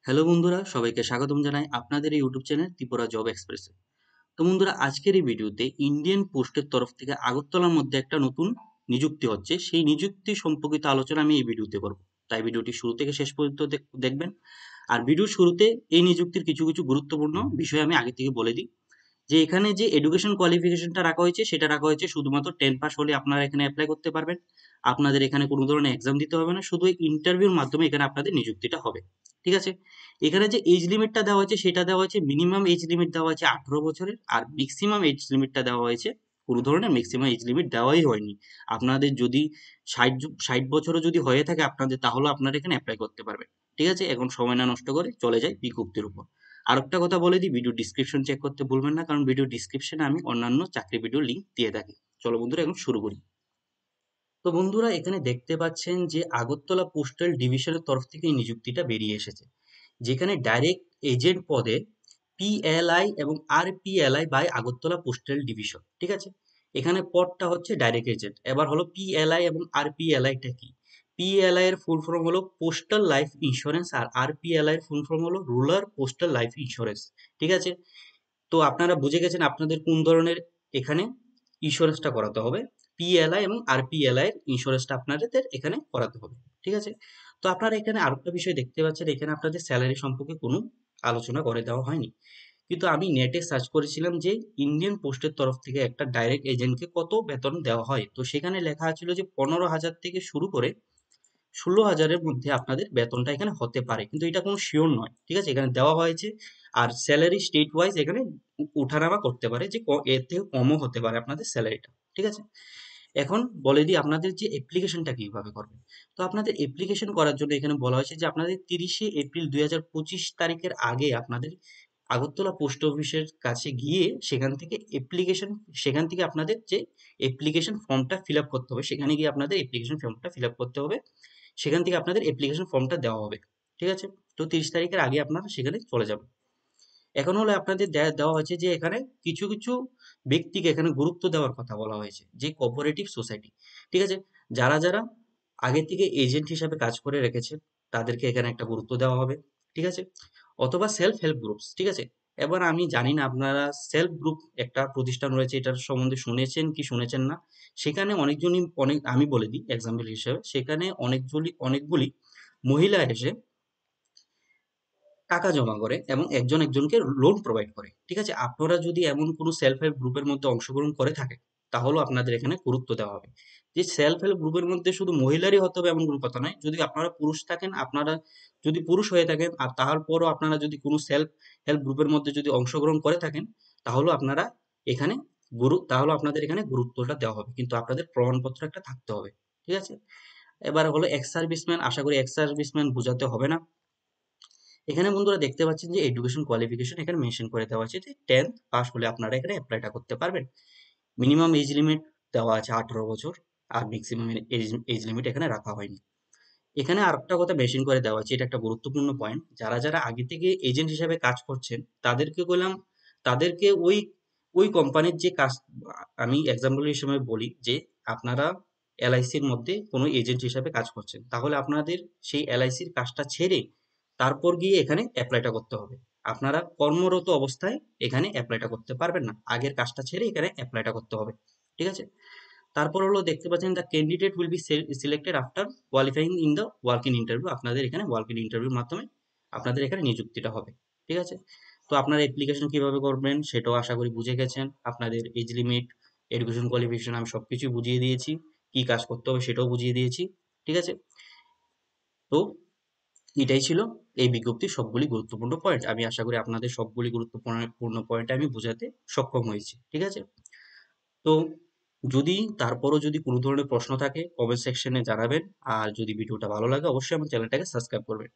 Hello বন্ধুরা, সবাইকে স্বাগতম জানাই আপনাদের এই ইউটিউব চ্যানেল ত্রিপুরা জব এক্সপ্রেসে। তো বন্ধুরা, আজকের এই ভিডিওতে ইন্ডিয়ান পোস্টের তরফ থেকে আগরতলার মধ্যে একটা নতুন নিযুক্তি হচ্ছে, সেই নিযুক্তি সম্পর্কিত আলোচনা আমি এই ভিডিওতে করব। তাই ভিডিওটি শুরু থেকে শেষ পর্যন্ত দেখবেন। আর ভিডিওর শুরুতে এই নিযুক্তির কিছু কিছু গুরুত্বপূর্ণ বিষয় আমি আগে থেকে বলে দিই। যে এখানে যে এডুকেশন কোয়ালিফিকেশনটা রাখা হয়েছে, সেটা রাখা হয়েছে শুধুমাত্র 10 পাস হলে আপনারা এখানে অ্যাপ্লাই করতে পারবেন। আপনাদের এখানে কোনো ধরনের এক্সাম দিতে হবে না, শুধু ইন্টারভিউর মাধ্যমে এখানে আপনাদের নিযুক্তিটা হবে। ঠিক আছে? এখানে যে এজ লিমিটটা দেওয়া হয়েছে, সেটা দেওয়া হয়েছে, মিনিমাম এজ লিমিট দেওয়া হয়েছে 18 বছরের, আর ম্যাক্সিমাম এজ লিমিটটা দেওয়া হয়েছে, কোনো ধরনের ম্যাক্সিমাম এজ লিমিট দেওয়াই হয়নি। আপনাদের যদি 60 বছরও যদি হয়ে থাকে আপনাদের, তাহলে আপনারা এখানে অ্যাপ্লাই করতে পারবেন। ঠিক আছে? এখন সময় না নষ্ট করে চলে যাই বিজ্ঞপ্তির উপর। আরেকটা কথা বলে দিই, ভিডিও ডিসক্রিপশন চেক করতে ভুলবেন না, কারণ ভিডিও ডিসক্রিপশনে আমি অন্যান্য চাকরি ভিডিও লিঙ্ক দিয়ে থাকি। চলো বন্ধুরা, এখন শুরু করি। তো বন্ধুরা, এখানে দেখতে পাচ্ছেন যে আগরতলা পোস্টাল ডিভিশনের তরফ থেকে এই নিযুক্তিটা বেরিয়ে এসেছে, যেখানে ডাইরেক্ট এজেন্ট পদে পিএলআই এবং RPLI by Agartala postal division. ঠিক আছে? এখানে পদটা হচ্ছে ডাইরেক্ট এজেন্ট। এবার হলো পিএলআই এবং আরপিএলআইটা কি? পিএলআই এর ফুল ফর্ম হলো পোস্টাল লাইফ ইন্স্যুরেন্স, আর আরপিএলআই এর ফুল ফর্ম হলো রুরাল পোস্টাল লাইফ ইন্স্যুরেন্স। ঠিক আছে? তো আপনারা বুঝে গেছেন আপনাদের কোন ধরনের এখানে ইন্স্যুরেন্সটা করাতে হবে। পিএলআই এবং আরপিএলআই এর ইন্স্যুরেন্সটা আপনাদের এখানে করাতে হবে। ঠিক আছে? তো আপনারা এখানে আরেকটা বিষয় দেখতে পাচ্ছেন, এখানে আপনাদের স্যালারি সম্পর্কে কোনো আলোচনা করে দেওয়া হয়নি। কিন্তু আমি নেটে সার্চ করেছিলাম যে ইন্ডিয়ান পোস্টের তরফ থেকে একটা ডাইরেক্ট এজেন্টকে কত বেতন দেওয়া হয়। তো সেখানে লেখা ছিল যে 15,000 থেকে শুরু করে 16,000-এর মধ্যে আপনাদের বেতনটা এখানে হতে পারে। কিন্তু এটা কোনো শিওর নয়। ঠিক আছে? এখানে দেওয়া হয়েছে। আর স্যালারি স্টেট ওয়াইজ এখানে উঠানামা করতে পারে, যে এর থেকে কমও হতে পারে আপনাদের স্যালারিটা। ঠিক আছে? এখন বলে দিই আপনাদের যে অ্যাপ্লিকেশনটা কিভাবে করবেন। তো আপনাদের অ্যাপ্লিকেশন করার জন্য এখানে বলা হয়েছে যে আপনাদের 30শে এপ্রিল 2025 তারিখের আগে আপনাদের আগরতলা পোস্ট অফিসের কাছে গিয়ে সেখান থেকে আপনাদের যে অ্যাপ্লিকেশন ফর্মটা ফিল আপ করতে হবে, সেখানে গিয়ে আপনাদের অ্যাপ্লিকেশন ফর্মটা ফিল আপ করতে হবে। সেখান থেকে আপনাদের অ্যাপ্লিকেশন ফর্মটা দেওয়া হবে। ঠিক আছে? তো 30 তারিখের আগে আপনারা সেখানে চলে যাবেন। এখন হলো আপনাদের দেওয়া হয়েছে যে এখানে কিছু কিছু ব্যক্তিকে এখানে গুরুত্ব দেওয়ার কথা বলা হয়েছে, যে কোঅপারেটিভ সোসাইটি। ঠিক আছে? যারা যারা আগে থেকে এজেন্ট হিসাবে কাজ করে রেখেছে, তাদেরকে এখানে একটা গুরুত্ব দেওয়া হবে। ঠিক আছে? অথবা সেলফ হেল্প গ্রুপস। ঠিক আছে? এবার আমি জানি না আপনারা সেলফ গ্রুপ একটা প্রতিষ্ঠান রয়েছে, এটার সম্বন্ধে শুনেছেন কি শুনেছেন না। সেখানে আমি বলে দিই এক্সাম্পল হিসেবে, সেখানে অনেকগুলি মহিলা এসে টাকা জমা করে এবং একজন একজনকে লোন প্রোভাইড করে। ঠিক আছে? আপনারা যদি এমন কোনো সেলফ হেল্প গ্রুপের মধ্যে অংশগ্রহণ করে থাকেন, তাহলেও আপনাদের এখানে গুরুত্ব দেওয়া হবে। যে সেলফ হেল্প গ্রুপের মধ্যে শুধু মহিলারই হতে হবে এমন কোনো কথা নয়। যদি আপনারা পুরুষ থাকেন, আপনারা যদি পুরুষ হয়ে থাকেন আর তারপরও আপনারা যদি কোনো সেলফ হেল্প গ্রুপের মধ্যে যদি অংশগ্রহণ করে থাকেন, তাহলেও আপনারা এখানে তাহলে আপনাদের এখানে গুরুত্বটা দেওয়া হবে। কিন্তু আপনাদের প্রমাণপত্র একটা থাকতে হবে। ঠিক আছে? এবার হলো এক্স সার্ভিসম্যান। আশা করি এক্স সার্ভিসম্যান বোঝাতে হবে না। এখানে বন্ধুরা দেখতে পাচ্ছেন যে এডুকেশন কোয়ালিফিকেশন এখানে মেনশন করে দেওয়া আছে, যে 10th পাস হলে আপনারা এখানে অ্যাপ্লাইটা করতে পারবেন। মিনিমাম এজ লিমিট দেওয়া আছে 18 বছর, আর ম্যাক্সিমাম এজ লিমিট এখানে রাখা হয়নি। এখানে আরেকটা কথা মেনশন করে দেওয়া আছে, এটা একটা গুরুত্বপূর্ণ পয়েন্ট। যারা যারা আগে থেকে এজেন্ট হিসাবে কাজ করছেন, তাদেরকে ওই ওই কোম্পানির যে কাজ, আমি এক্সাম্পল হিসেবে বলি যে আপনারা এলআইসির মধ্যে কোনো এজেন্ট হিসাবে কাজ করছেন, তাহলে আপনাদের সেই এলআইসির কাজটা ছেড়ে তারপর গিয়ে এখানে অ্যাপ্লাইটা করতে হবে। আপনারা কর্মরত অবস্থায় এখানে অ্যাপ্লাইটা করতে পারবেন না, আগের কাজটা ছেড়ে এখানে অ্যাপ্লাইটা করতে হবে। ঠিক আছে? তারপর হলো দেখতে পাচ্ছেন, the candidate will be selected after qualifying in the work in interview. আপনাদের এখানে ওয়ার্ক ইন ইন্টারভিউর মাধ্যমে আপনাদের এখানে নিযুক্তিটা হবে। ঠিক আছে? তো আপনারা অ্যাপ্লিকেশন কিভাবে করবেন সেটাও আশা করি বুঝে গেছেন। আপনাদের এজ লিমিট, এডুকেশন কোয়ালিফিকেশন আমি সবকিছুই বুঝিয়ে দিয়েছি, কি কাজ করতে হবে সেটাও বুঝিয়ে দিয়েছি। ঠিক আছে? তো এটাই ছিল এই বিজ্ঞপ্তির সবগুলি গুরুত্বপূর্ণ পয়েন্ট। আমি আশা করি আপনাদের সবগুলি গুরুত্বপূর্ণ পয়েন্ট আমি বোঝাতে সক্ষম হয়েছি। ঠিক আছে? তো তারপরও যদি কোনো ধরনের প্রশ্ন থাকে, কমেন্ট সেকশনে জানাবেন। আর যদি ভিডিওটা ভালো লাগে, অবশ্যই আমার চ্যানেলটাকে সাবস্ক্রাইব করবেন।